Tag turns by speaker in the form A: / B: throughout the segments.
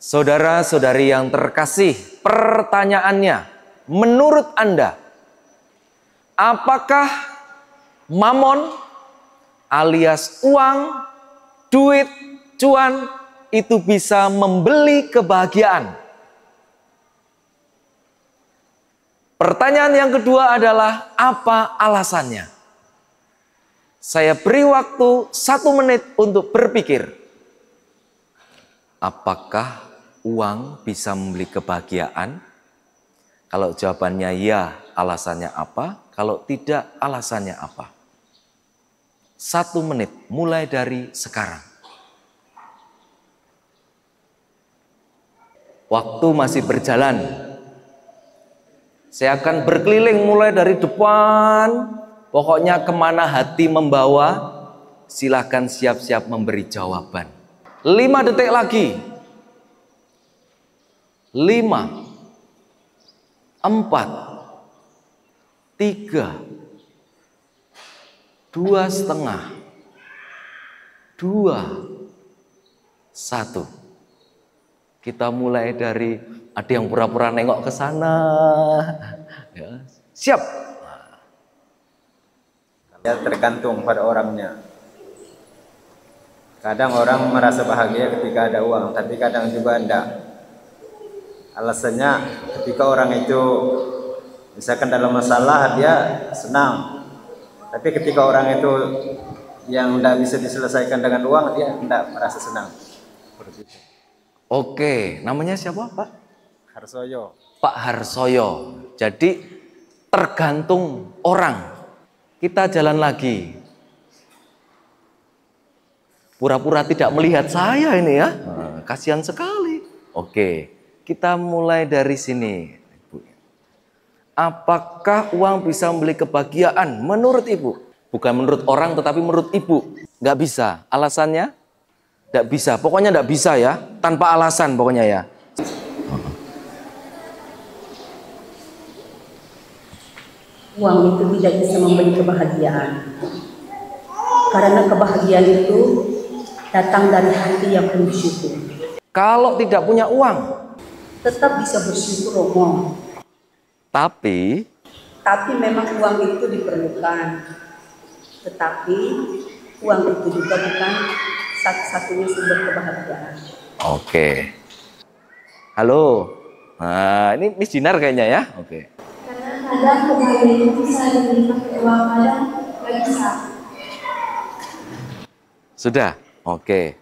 A: Saudara-saudari yang terkasih, pertanyaannya, menurut Anda, apakah mamon alias uang, duit, cuan itu bisa membeli kebahagiaan? Pertanyaan yang kedua adalah, apa alasannya? Saya beri waktu 1 menit untuk berpikir. Apakah uang bisa membeli kebahagiaan? Kalau jawabannya ya, alasannya apa? Kalau tidak, alasannya apa? 1 menit, mulai dari sekarang. Waktu masih berjalan. Saya akan berkeliling mulai dari depan. Pokoknya kemana hati membawa, silahkan siap-siap memberi jawaban. 5 detik lagi. 5, 4, 3, 2,5, 2, 1. Kita mulai dari, ada yang pura-pura nengok ke sana. Ya, siap.
B: Ya, tergantung pada orangnya. Kadang orang merasa bahagia ketika ada uang, tapi kadang juga enggak. Alasannya ketika orang itu misalkan dalam masalah dia senang, tapi ketika orang itu yang enggak bisa diselesaikan dengan uang, dia enggak merasa senang.
A: Oke, namanya siapa, Pak?
B: Harsoyo.
A: Pak Harsoyo. Jadi tergantung orang. Kita jalan lagi. Pura-pura tidak melihat saya ini ya. Kasihan sekali. Oke, kita mulai dari sini. Apakah uang bisa membeli kebahagiaan menurut Ibu? Bukan menurut orang tetapi menurut Ibu. Nggak bisa. Alasannya? Nggak bisa. Pokoknya nggak bisa ya. Tanpa alasan pokoknya ya.
C: Uang itu tidak bisa membeli kebahagiaan. Karena kebahagiaan itu datang dari hati yang penuh syukur.
A: Kalau tidak punya uang,
C: Tetap bisa bersyukur, Romo.
A: tapi
C: Memang uang itu diperlukan. Tetapi uang itu juga bukan satu-satunya sumber kebahagiaan.
A: oke. Halo. Nah, ini Miss Dinar kayaknya ya. Oke.
D: Karena kadang kebahagiaan itu bisa dibeli pakai uang, kadang nggak bisa.
A: Sudah? Oke.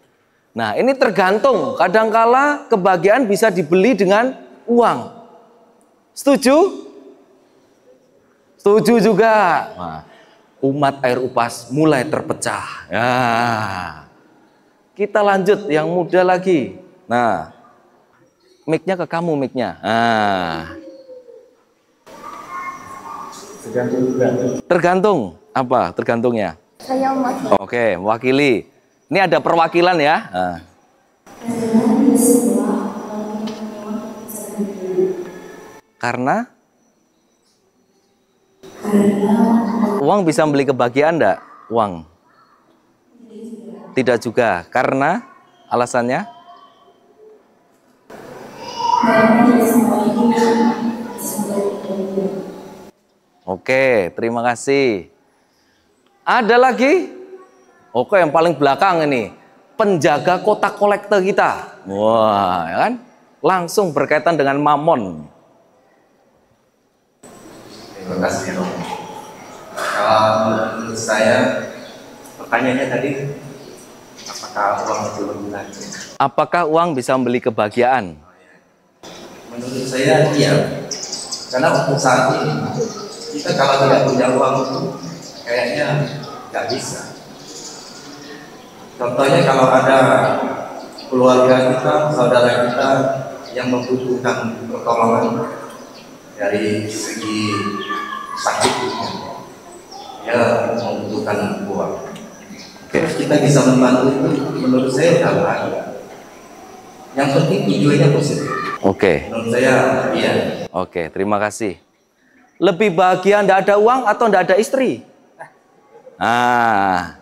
A: Nah, ini tergantung. Kadangkala kebahagiaan bisa dibeli dengan uang. Setuju? Setuju juga. Nah, umat air upas mulai terpecah. Ya. Kita lanjut yang muda lagi. Nah, mic-nya ke kamu, mic-nya. Nah. Tergantung. Apa tergantungnya?
D: Saya umat.
A: Oke, mewakili. Ini ada perwakilan ya. Nah. Karena uang bisa membeli kebahagiaan enggak? Uang? Tidak juga. Karena alasannya? Oke, terima kasih. Ada lagi? Oke, yang paling belakang ini. Penjaga kotak kolektor kita. Wah, ya kan? Langsung berkaitan dengan mamon.
E: Terima kasih, Om. Kalau menurut saya, pertanyaannya tadi, apakah uang itu berguna?
A: Apakah uang bisa membeli kebahagiaan?
E: Menurut saya, iya. Karena untuk saat ini, kita kalau tidak punya uang itu kayaknya nggak bisa. Contohnya kalau ada keluarga kita, saudara kita yang membutuhkan pertolongan dari segi sakit, ya membutuhkan uang. Terus kita bisa membantu itu, menurut saya tidak ada. Yang penting tujuannya positif.
A: Oke.
E: Menurut saya, iya.
A: Oke, terima kasih. Lebih bahagia ndak ada uang atau ndak ada istri? Ah,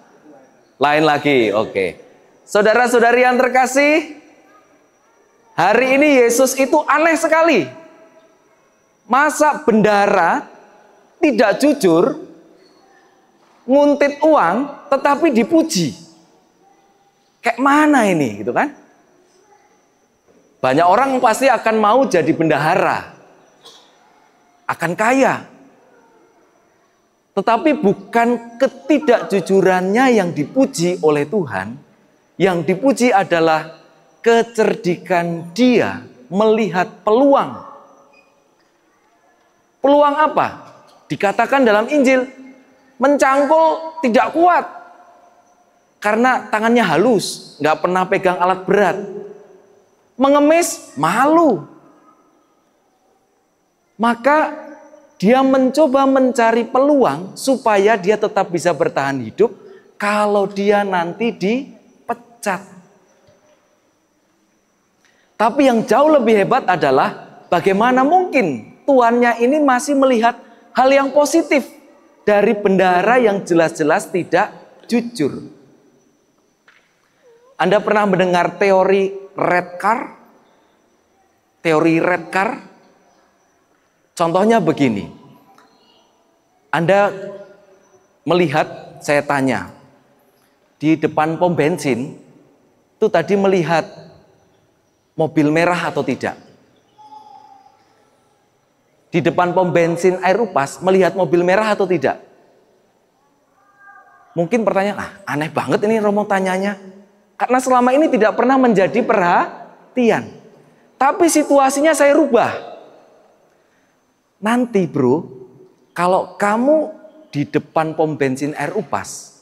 A: lain lagi. Oke. Saudara-saudari yang terkasih, Hari ini Yesus itu aneh sekali. Masa bendahara tidak jujur, nguntit uang, tetapi dipuji. Kayak mana ini, gitu kan? Banyak orang pasti akan mau jadi bendahara, akan kaya. Tetapi bukan ketidakjujurannya yang dipuji oleh Tuhan. Yang dipuji adalah kecerdikan dia melihat peluang. Peluang apa? Dikatakan dalam Injil, mencangkul tidak kuat. Karena tangannya halus, nggak pernah pegang alat berat. Mengemis, malu. Maka dia mencoba mencari peluang supaya dia tetap bisa bertahan hidup kalau dia nanti dipecat. Tapi yang jauh lebih hebat adalah bagaimana mungkin tuannya ini masih melihat hal yang positif dari bendahara yang jelas-jelas tidak jujur. Anda pernah mendengar teori Redcar? Teori Redcar? Contohnya begini, Anda melihat, saya tanya, di depan pom bensin, itu tadi melihat mobil merah atau tidak? Di depan pom bensin Aeropas, melihat mobil merah atau tidak? Mungkin pertanyaan, aneh banget ini Romo tanyanya. Karena selama ini tidak pernah menjadi perhatian. Tapi situasinya saya rubah. Nanti bro, kalau kamu di depan pom bensin Aeropas,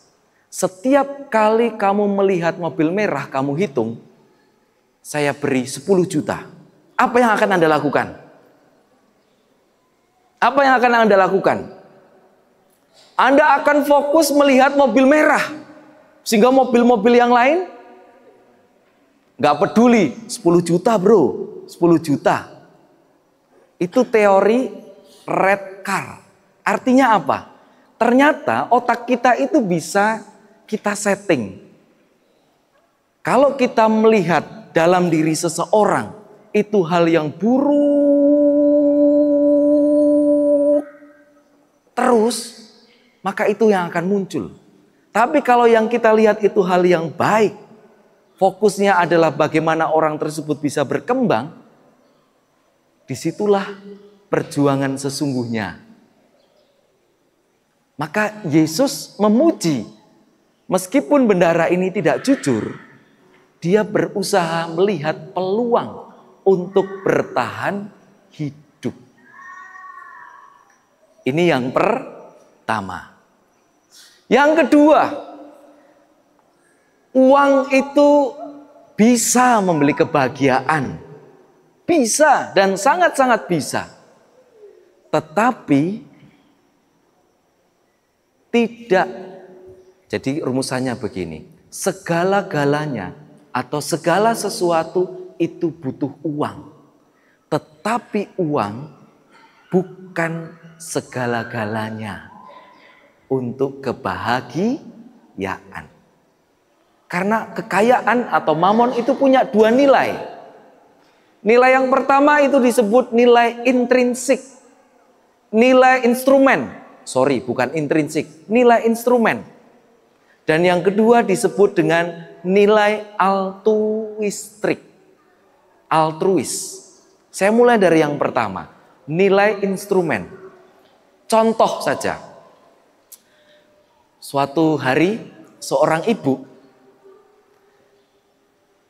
A: setiap kali kamu melihat mobil merah, kamu hitung, saya beri 10 juta. Apa yang akan Anda lakukan? Apa yang akan Anda lakukan? Anda akan fokus melihat mobil merah. Sehingga mobil-mobil yang lain nggak peduli. 10 juta bro, 10 juta. Itu teori Redcar. Artinya apa? Ternyata otak kita itu bisa kita setting. Kalau kita melihat dalam diri seseorang itu hal yang buruk terus, maka itu yang akan muncul. Tapi kalau yang kita lihat itu hal yang baik, fokusnya adalah bagaimana orang tersebut bisa berkembang, disitulah perjuangan sesungguhnya. Maka Yesus memuji, meskipun bendahara ini tidak jujur, dia berusaha melihat peluang untuk bertahan hidup. Ini yang pertama. Yang kedua, uang itu bisa membeli kebahagiaan. Bisa dan sangat-sangat bisa. Tetapi tidak. Jadi rumusannya begini. Segala-galanya atau segala sesuatu itu butuh uang. Tetapi uang bukan segala-galanya untuk kebahagiaan. Karena kekayaan atau mamon itu punya dua nilai. Nilai yang pertama itu disebut nilai intrinsik. Nilai instrumen. Sorry, bukan intrinsik. Nilai instrumen. Dan yang kedua disebut dengan nilai altruistrik. Altruis. Saya mulai dari yang pertama. Nilai instrumen. Contoh saja. Suatu hari seorang ibu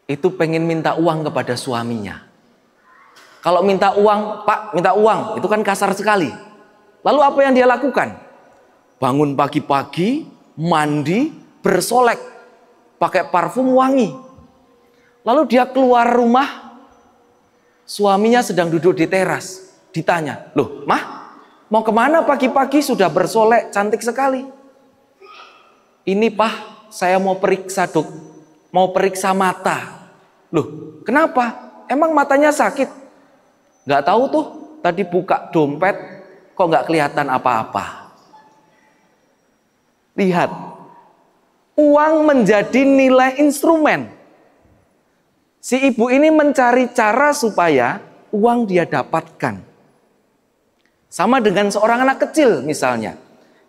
A: itu pengen minta uang kepada suaminya. Kalau minta uang, Pak, minta uang, itu kan kasar sekali. Lalu apa yang dia lakukan? Bangun pagi-pagi, mandi, bersolek, pakai parfum wangi. Lalu dia keluar rumah, suaminya sedang duduk di teras. Ditanya, loh, Mah, mau kemana pagi-pagi sudah bersolek, cantik sekali? Ini, Pak, saya mau periksa mata. Loh, kenapa? Emang matanya sakit? Gak tahu tuh, tadi buka dompet, kok gak kelihatan apa-apa. Lihat, uang menjadi nilai instrumen. Si ibu ini mencari cara supaya uang dia dapatkan. Sama dengan seorang anak kecil misalnya.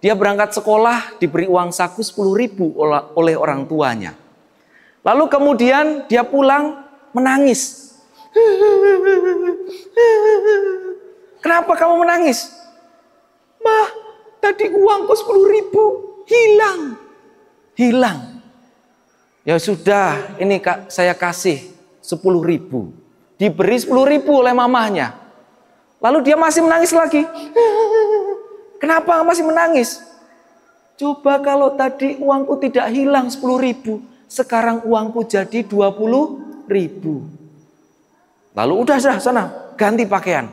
A: Dia berangkat sekolah diberi uang saku 10.000 oleh orang tuanya. Lalu kemudian dia pulang menangis. Kenapa kamu menangis? Mah, tadi uangku 10.000 hilang. Ya sudah, ini saya kasih 10.000. Diberi 10.000 oleh mamahnya. Lalu dia masih menangis lagi. Kenapa masih menangis? Coba kalau tadi uangku tidak hilang 10.000, sekarang uangku jadi 20.000. Lalu udah sana, ganti pakaian.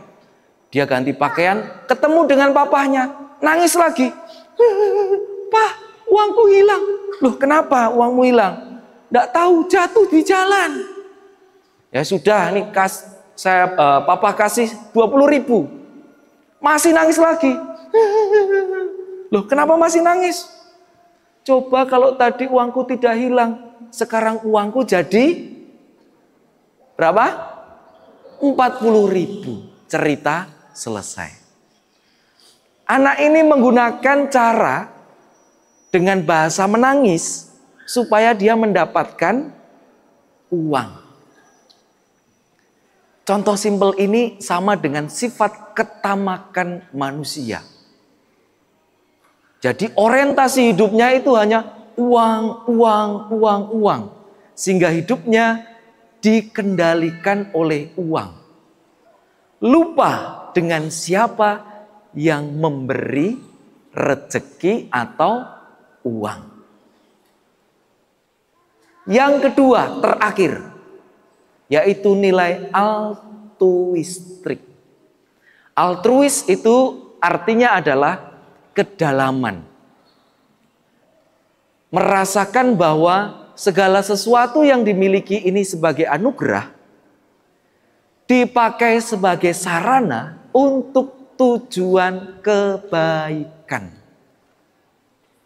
A: Dia ganti pakaian, ketemu dengan papahnya, nangis lagi. Pak, uangku hilang. Loh, kenapa uangmu hilang? Nggak tahu, jatuh di jalan. Ya sudah, ini papa kasih 20.000. Masih nangis lagi. Loh, kenapa masih nangis? Coba kalau tadi uangku tidak hilang, sekarang uangku jadi berapa? 40.000. Cerita selesai. Anak ini menggunakan cara dengan bahasa menangis supaya dia mendapatkan uang. Contoh simpel ini sama dengan sifat ketamakan manusia. Jadi orientasi hidupnya itu hanya uang. Sehingga hidupnya dikendalikan oleh uang. Lupa dengan siapa yang memberi rezeki atau uang. Yang kedua, terakhir, yaitu nilai altruistik. Altruis itu artinya adalah kedalaman. Merasakan bahwa segala sesuatu yang dimiliki ini sebagai anugerah dipakai sebagai sarana untuk tujuan kebaikan.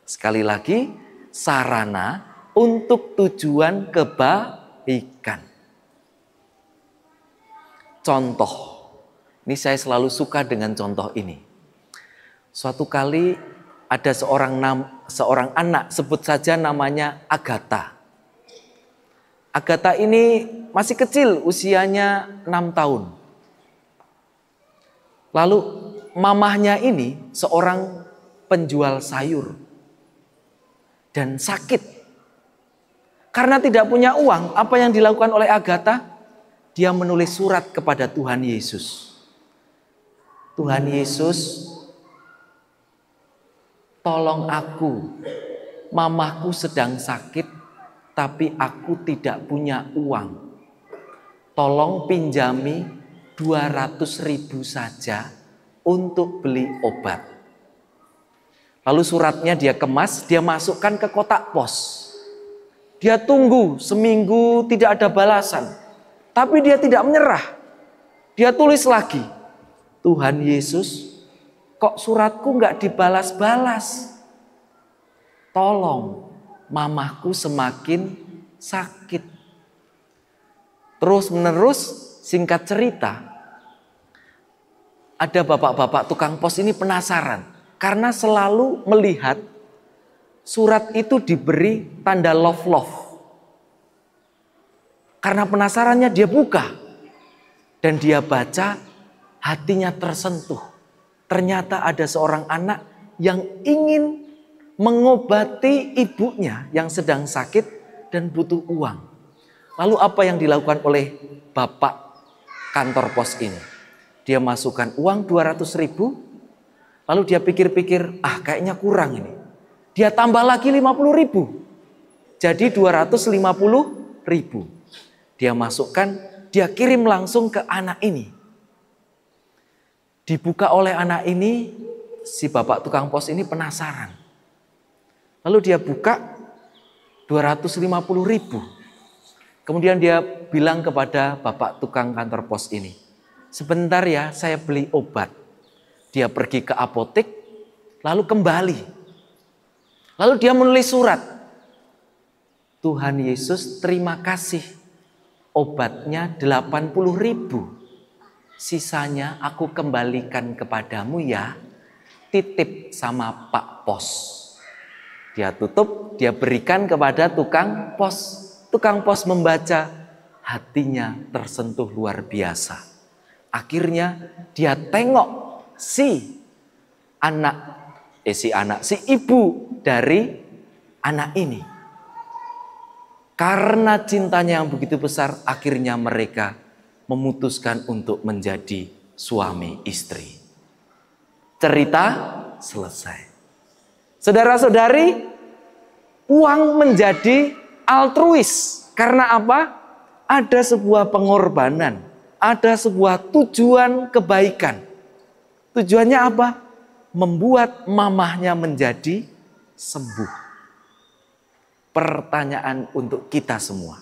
A: Sekali lagi, sarana untuk tujuan kebaikan. Contoh, ini saya selalu suka dengan contoh ini. Suatu kali ada seorang anak, sebut saja namanya Agatha. Agatha ini masih kecil, usianya 6 tahun. Lalu mamahnya ini seorang penjual sayur dan sakit. Karena tidak punya uang, apa yang dilakukan oleh Agatha? Dia menulis surat kepada Tuhan Yesus. Tuhan Yesus, tolong aku, mamahku sedang sakit, tapi aku tidak punya uang. Tolong pinjami 200.000 saja untuk beli obat. Lalu suratnya dia kemas, dia masukkan ke kotak pos. Dia tunggu seminggu tidak ada balasan. Tapi dia tidak menyerah. Dia tulis lagi, Tuhan Yesus, kok suratku nggak dibalas-balas? Tolong, mamahku semakin sakit. Terus menerus, singkat cerita, ada bapak-bapak tukang pos ini penasaran. Karena selalu melihat surat itu diberi tanda love. Karena penasarannya dia buka. Dan dia baca, hatinya tersentuh. Ternyata ada seorang anak yang ingin mengobati ibunya yang sedang sakit dan butuh uang. Lalu apa yang dilakukan oleh bapak kantor pos ini? Dia masukkan uang 200.000. Lalu dia pikir-pikir, kayaknya kurang ini. Dia tambah lagi 50.000. Jadi 250.000. Dia masukkan, dia kirim langsung ke anak ini. Dibuka oleh anak ini, si bapak tukang pos ini penasaran. Lalu dia buka 250.000. Kemudian dia bilang kepada bapak tukang kantor pos ini, sebentar ya, saya beli obat. Dia pergi ke apotek, lalu kembali. Lalu dia menulis surat. Tuhan Yesus, terima kasih. obatnya 80.000. Sisanya aku kembalikan kepadamu ya. Titip sama Pak Pos. Dia tutup, dia berikan kepada tukang pos. Tukang pos membaca, hatinya tersentuh luar biasa. Akhirnya dia tengok si ibu dari anak ini. Karena cintanya yang begitu besar, akhirnya mereka memutuskan untuk menjadi suami istri. Cerita selesai. Saudara-saudari, uang menjadi altruis. Karena apa? Ada sebuah pengorbanan, ada sebuah tujuan kebaikan. Tujuannya apa? Membuat mamahnya menjadi sembuh. Pertanyaan untuk kita semua.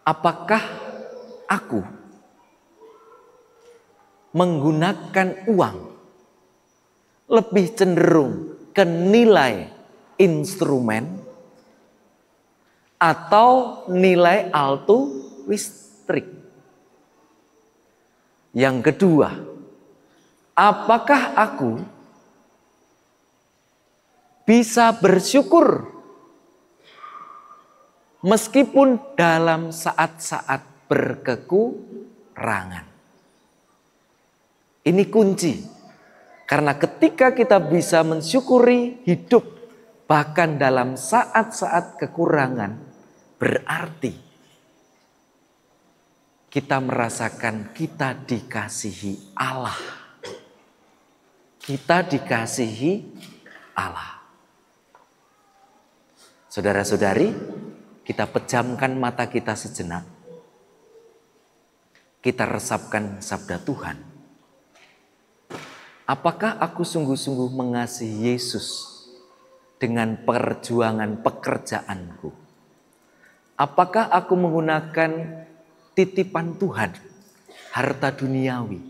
A: Apakah aku menggunakan uang lebih cenderung ke nilai instrumen atau nilai altruistik? Yang kedua, apakah aku bisa bersyukur meskipun dalam saat-saat berkekurangan? Ini kunci. Karena ketika kita bisa mensyukuri hidup bahkan dalam saat-saat kekurangan, berarti kita merasakan kita dikasihi Allah. Kita dikasihi Allah. Saudara-saudari, kita pejamkan mata kita sejenak. Kita resapkan sabda Tuhan. Apakah aku sungguh-sungguh mengasihi Yesus dengan perjuangan pekerjaanku? Apakah aku menggunakan titipan Tuhan, harta duniawi,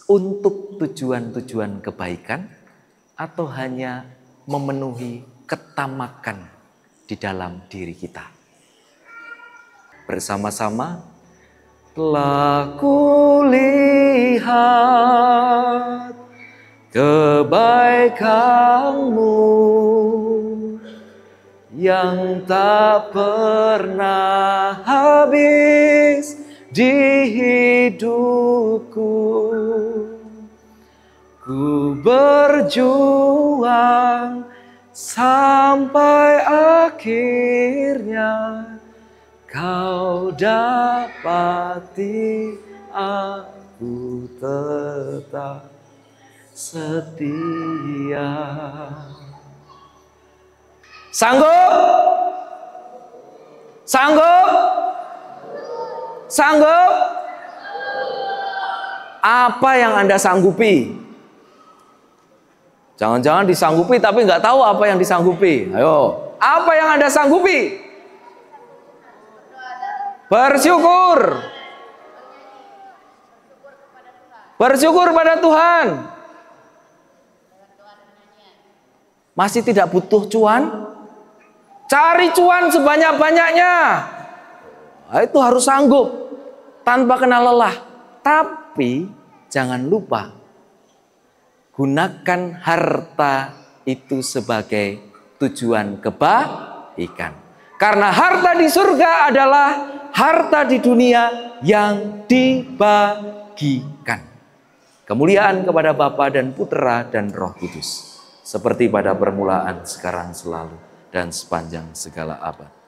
A: untuk tujuan-tujuan kebaikan, atau hanya memenuhi ketamakan di dalam diri kita? Bersama-sama, telah kulihat kebaikanmu yang tak pernah habis di hidupku. Ku berjuang sampai akhirnya kau dapati aku tetap setia. Sanggup? Sanggup? Sanggup? Apa yang Anda sanggupi? Jangan-jangan disanggupi tapi nggak tahu apa yang disanggupi. Ayo, apa yang Anda sanggupi? Bersyukur. Bersyukur pada Tuhan. Masih tidak butuh cuan? Cari cuan sebanyak-banyaknya. Nah, itu harus sanggup tanpa kenal lelah. Tapi jangan lupa, gunakan harta itu sebagai tujuan kebaikan. Karena harta di surga adalah harta di dunia yang dibagikan. Kemuliaan kepada Bapa dan Putra dan Roh Kudus, seperti pada permulaan, sekarang, selalu, dan sepanjang segala abad.